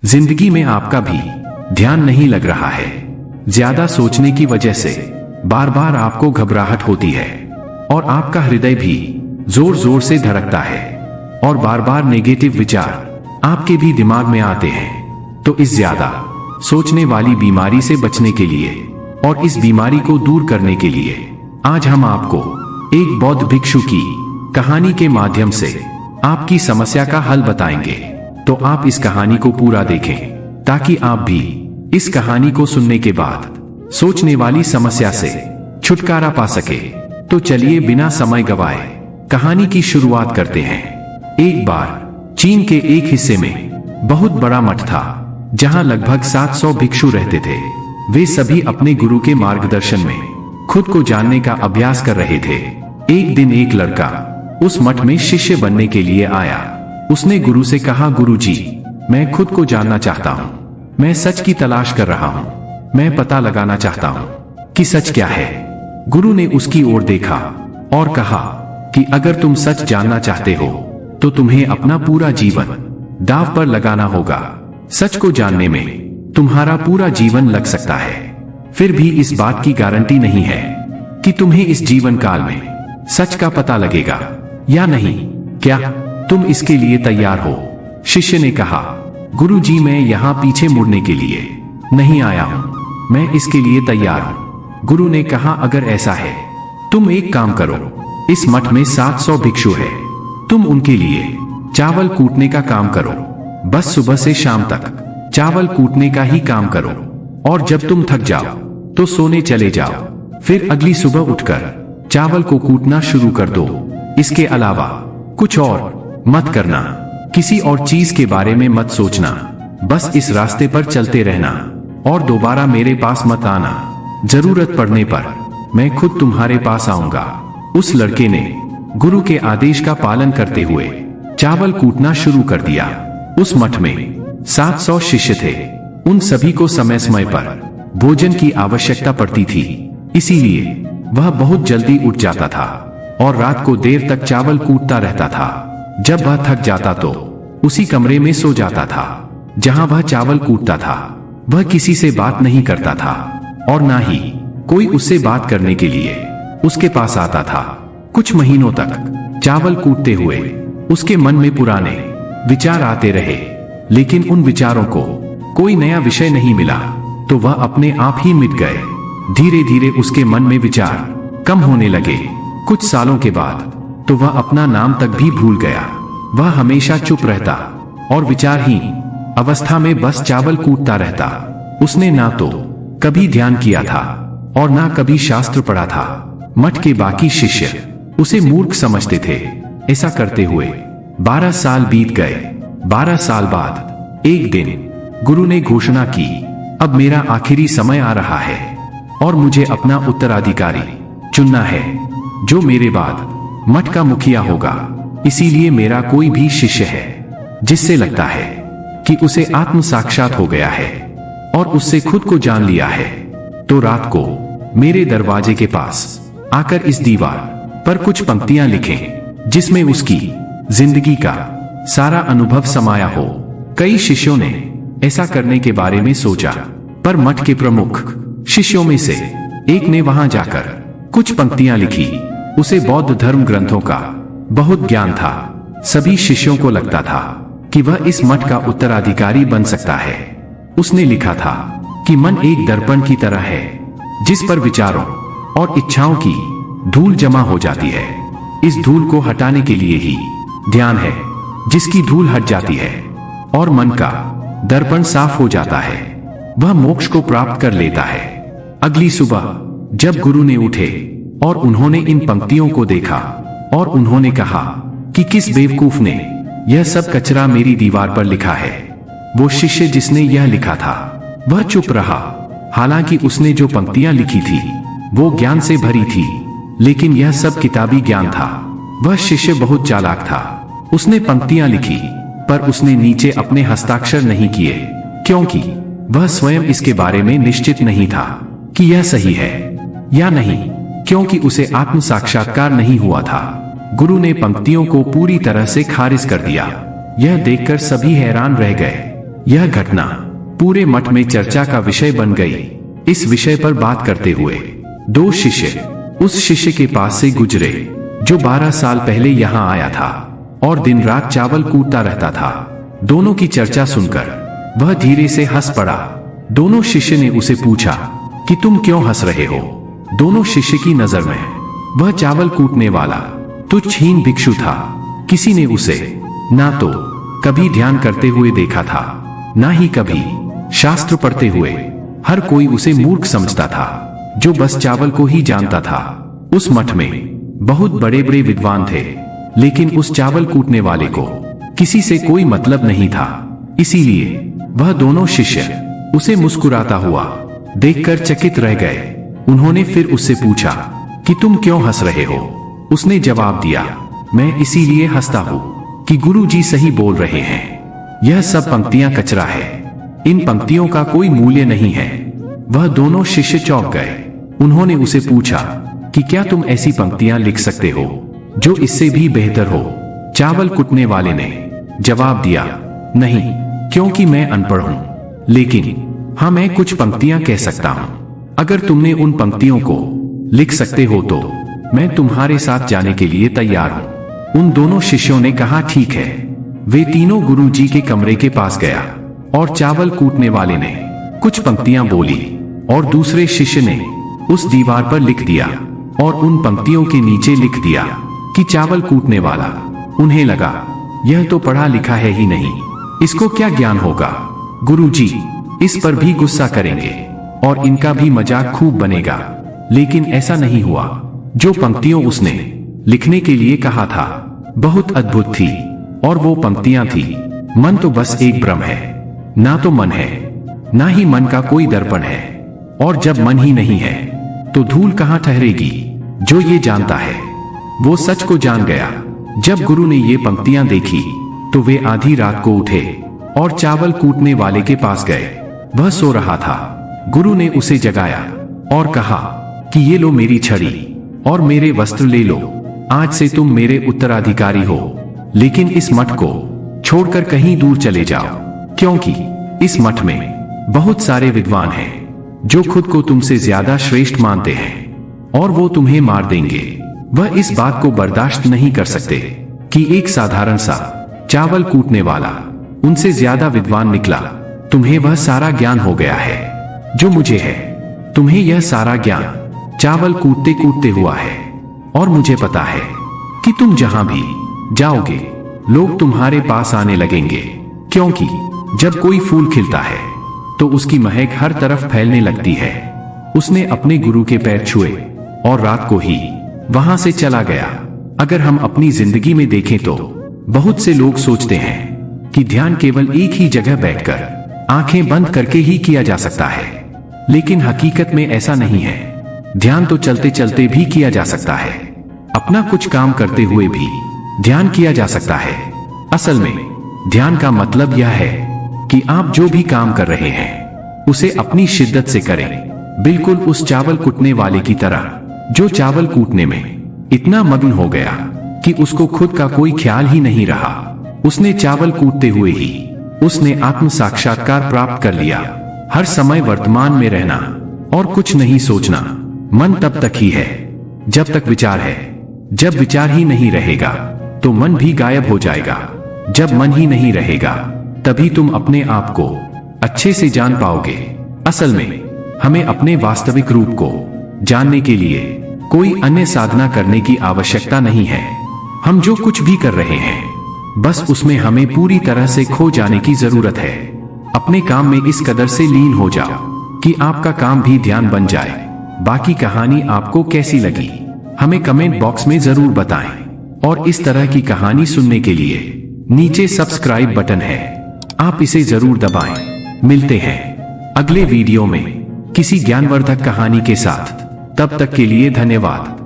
जिंदगी में आपका भी ध्यान नहीं लग रहा है। ज्यादा सोचने की वजह से बार बार आपको घबराहट होती है और आपका हृदय भी जोर जोर से धड़कता है और बार बार नेगेटिव विचार आपके भी दिमाग में आते हैं। तो इस ज्यादा सोचने वाली बीमारी से बचने के लिए और इस बीमारी को दूर करने के लिए आज हम आपको एक बौद्ध भिक्षु की कहानी के माध्यम से आपकी समस्या का हल बताएंगे। तो आप इस कहानी को पूरा देखें ताकि आप भी इस कहानी को सुनने के बाद सोचने वाली समस्या से छुटकारा पा सके। तो चलिए बिना समय गवाए कहानी की शुरुआत करते हैं। एक बार चीन के एक हिस्से में बहुत बड़ा मठ था जहां लगभग 700 भिक्षु रहते थे। वे सभी अपने गुरु के मार्गदर्शन में खुद को जानने का अभ्यास कर रहे थे। एक दिन एक लड़का उस मठ में शिष्य बनने के लिए आया। उसने गुरु से कहा, गुरुजी, मैं खुद को जानना चाहता हूँ। मैं सच की तलाश कर रहा हूँ। मैं पता लगाना चाहता हूँ कि सच क्या है। गुरु ने उसकी ओर देखा और कहा कि अगर तुम सच जानना चाहते हो तो तुम्हें अपना पूरा जीवन दांव पर लगाना होगा। सच को जानने में तुम्हारा पूरा जीवन लग सकता है। फिर भी इस बात की गारंटी नहीं है कि तुम्हें इस जीवन काल में सच का पता लगेगा या नहीं। क्या तुम इसके लिए तैयार हो? शिष्य ने कहा, गुरुजी, मैं यहाँ पीछे मुड़ने के लिए नहीं आया हूँ। मैं इसके लिए तैयार हूँ। गुरु ने कहा, अगर ऐसा है तुम एक काम करो। इस मठ में 700 भिक्षु है। तुम उनके लिए चावल कूटने का काम करो। बस सुबह से शाम तक चावल कूटने का ही काम करो और जब तुम थक जाओ तो सोने चले जाओ। फिर अगली सुबह उठकर चावल को कूटना शुरू कर दो। इसके अलावा कुछ और मत करना। किसी और चीज के बारे में मत सोचना। बस इस रास्ते पर चलते रहना और दोबारा मेरे पास मत आना। जरूरत पड़ने पर मैं खुद तुम्हारे पास आऊंगा। उस लड़के ने गुरु के आदेश का पालन करते हुए चावल कूटना शुरू कर दिया। उस मठ में 700 शिष्य थे। उन सभी को समय समय पर भोजन की आवश्यकता पड़ती थी, इसीलिए वह बहुत जल्दी उठ जाता था और रात को देर तक चावल कूटता रहता था। जब वह थक जाता तो उसी कमरे में सो जाता था जहां वह चावल कूटता था। वह किसी से बात नहीं करता था और ना ही कोई उससे बात करने के लिए उसके पास आता था। कुछ महीनों तक चावल कूटते हुए उसके मन में पुराने विचार आते रहे, लेकिन उन विचारों को कोई नया विषय नहीं मिला तो वह अपने आप ही मिट गए। धीरे धीरे उसके मन में विचार कम होने लगे। कुछ सालों के बाद तो वह अपना नाम तक भी भूल गया। वह हमेशा चुप रहता और विचारहीन अवस्था में बस चावल कूटता रहता। उसने ना तो कभी ध्यान किया था और ना कभी शास्त्र पढ़ा था। मठ के बाकी शिष्य उसे मूर्ख समझते थे। ऐसा करते हुए 12 साल बीत गए। 12 साल बाद एक दिन गुरु ने घोषणा की, अब मेरा आखिरी समय आ रहा है और मुझे अपना उत्तराधिकारी चुनना है जो मेरे बाद मठ का मुखिया होगा। इसीलिए मेरा कोई भी शिष्य है जिससे लगता है कि उसे आत्म साक्षात हो गया है और उससे खुद को जान लिया है, तो रात को मेरे दरवाजे के पास आकर इस दीवार पर कुछ पंक्तियां लिखें जिसमें उसकी जिंदगी का सारा अनुभव समाया हो। कई शिष्यों ने ऐसा करने के बारे में सोचा, पर मठ के प्रमुख शिष्यों में से एक ने वहां जाकर कुछ पंक्तियां लिखी। उसे बौद्ध धर्म ग्रंथों का बहुत ज्ञान था। सभी शिष्यों को लगता था कि वह इस मठ का उत्तराधिकारी बन सकता है। उसने लिखा था कि मन एक दर्पण की तरह है जिस पर विचारों और इच्छाओं की धूल जमा हो जाती है। इस धूल को हटाने के लिए ही ध्यान है, जिसकी धूल हट जाती है और मन का दर्पण साफ हो जाता है, वह मोक्ष को प्राप्त कर लेता है। अगली सुबह जब गुरु ने उठे और उन्होंने इन पंक्तियों को देखा और उन्होंने कहा कि किस बेवकूफ ने यह सब कचरा मेरी दीवार पर लिखा है। वो शिष्य जिसने यह लिखा था वह चुप रहा। हालांकि उसने जो पंक्तियां लिखी थी वो ज्ञान से भरी थी, लेकिन यह सब किताबी ज्ञान था। वह शिष्य बहुत चालाक था। उसने पंक्तियां लिखी पर उसने नीचे अपने हस्ताक्षर नहीं किए, क्योंकि वह स्वयं इसके बारे में निश्चित नहीं था कि यह सही है या नहीं, क्योंकि उसे आत्म साक्षात्कार नहीं हुआ था। गुरु ने पंक्तियों को पूरी तरह से खारिज कर दिया। यह देखकर सभी हैरान रह गए। यह घटना पूरे मठ में चर्चा का विषय बन गई। इस विषय पर बात करते हुए 2 शिष्य उस शिष्य के पास से गुजरे जो 12 साल पहले यहाँ आया था और दिन रात चावल कूटता रहता था। दोनों की चर्चा सुनकर वह धीरे से हंस पड़ा। दोनों शिष्य ने उसे पूछा कि तुम क्यों हंस रहे हो? दोनों शिष्य की नजर में वह चावल कूटने वाला तुच्छहीन भिक्षु था। किसी ने उसे ना तो कभी ध्यान करते हुए देखा था, ना ही कभी शास्त्र पढ़ते हुए। हर कोई उसे मूर्ख समझता था जो बस चावल को ही जानता था। उस मठ में बहुत बड़े बड़े विद्वान थे, लेकिन उस चावल कूटने वाले को किसी से कोई मतलब नहीं था। इसीलिए वह दोनों शिष्य उसे मुस्कुराता हुआ देखकर चकित रह गए। उन्होंने फिर उससे पूछा कि तुम क्यों हंस रहे हो? उसने जवाब दिया, मैं इसीलिए हंसता हूँ कि गुरुजी सही बोल रहे हैं। यह सब पंक्तियां कचरा है, इन पंक्तियों का कोई मूल्य नहीं है। वह दोनों शिष्य चौंक गए। उन्होंने उसे पूछा कि क्या तुम ऐसी पंक्तियां लिख सकते हो जो इससे भी बेहतर हो? चावल कूटने वाले ने जवाब दिया, नहीं, क्योंकि मैं अनपढ़ हूं। लेकिन हाँ, मैं कुछ पंक्तियां कह सकता हूं। अगर तुमने उन पंक्तियों को लिख सकते हो तो मैं तुम्हारे साथ जाने के लिए तैयार हूं। उन दोनों शिष्यों ने कहा, ठीक है। वे तीनों गुरुजी के कमरे के पास गया और चावल कूटने वाले ने कुछ पंक्तियां बोली और दूसरे शिष्य ने उस दीवार पर लिख दिया और उन पंक्तियों के नीचे लिख दिया कि चावल कूटने वाला। उन्हें लगा, यह तो पढ़ा लिखा है ही नहीं, इसको क्या ज्ञान होगा? गुरुजी इस पर भी गुस्सा करेंगे और इनका भी मजाक खूब बनेगा। लेकिन ऐसा नहीं हुआ। जो पंक्तियों उसने लिखने के लिए कहा था बहुत अद्भुत थी, और वो पंक्तियां थी, मन तो बस एक भ्रम है, ना तो मन है, ना ही मन का कोई दर्पण है, और जब मन ही नहीं है तो धूल कहां ठहरेगी? जो ये जानता है वो सच को जान गया। जब गुरु ने ये पंक्तियां देखी तो वे आधी रात को उठे और चावल कूटने वाले के पास गए। वह सो रहा था। गुरु ने उसे जगाया और कहा कि ये लो मेरी छड़ी और मेरे वस्त्र ले लो, आज से तुम मेरे उत्तराधिकारी हो। लेकिन इस मठ को छोड़कर कहीं दूर चले जाओ, क्योंकि इस मठ में बहुत सारे विद्वान हैं जो खुद को तुमसे ज्यादा श्रेष्ठ मानते हैं और वो तुम्हें मार देंगे। वह इस बात को बर्दाश्त नहीं कर सकते कि एक साधारण सा चावल कूटने वाला उनसे ज्यादा विद्वान निकला। तुम्हें वह सारा ज्ञान हो गया है जो मुझे है। तुम्हें यह सारा ज्ञान चावल कूटते कूटते हुआ है, और मुझे पता है कि तुम जहां भी जाओगे लोग तुम्हारे पास आने लगेंगे, क्योंकि जब कोई फूल खिलता है तो उसकी महक हर तरफ फैलने लगती है। उसने अपने गुरु के पैर छुए और रात को ही वहां से चला गया। अगर हम अपनी जिंदगी में देखें तो बहुत से लोग सोचते हैं कि ध्यान केवल एक ही जगह बैठकर आंखें बंद करके ही किया जा सकता है, लेकिन हकीकत में ऐसा नहीं है। ध्यान तो चलते चलते भी किया जा सकता है, अपना कुछ काम करते हुए भी ध्यान किया जा सकता है। असल में ध्यान का मतलब यह है कि आप जो भी काम कर रहे हैं उसे अपनी शिद्दत से करें, बिल्कुल उस चावल कूटने वाले की तरह जो चावल कूटने में इतना मग्न हो गया कि उसको खुद का कोई ख्याल ही नहीं रहा। उसने चावल कूटते हुए ही उसने आत्म साक्षात्कार प्राप्त कर लिया। हर समय वर्तमान में रहना और कुछ नहीं सोचना। मन तब तक ही है जब तक विचार है। जब विचार ही नहीं रहेगा तो मन भी गायब हो जाएगा। जब मन ही नहीं रहेगा तभी तुम अपने आप को अच्छे से जान पाओगे। असल में हमें अपने वास्तविक रूप को जानने के लिए कोई अन्य साधना करने की आवश्यकता नहीं है। हम जो कुछ भी कर रहे हैं बस उसमें हमें पूरी तरह से खो जाने की जरूरत है। अपने काम में इस कदर से लीन हो जाओ कि आपका काम भी ध्यान बन जाए। बाकी कहानी आपको कैसी लगी हमें कमेंट बॉक्स में जरूर बताएं। और इस तरह की कहानी सुनने के लिए नीचे सब्सक्राइब बटन है, आप इसे जरूर दबाएं। मिलते हैं अगले वीडियो में किसी ज्ञानवर्धक कहानी के साथ। तब तक के लिए धन्यवाद।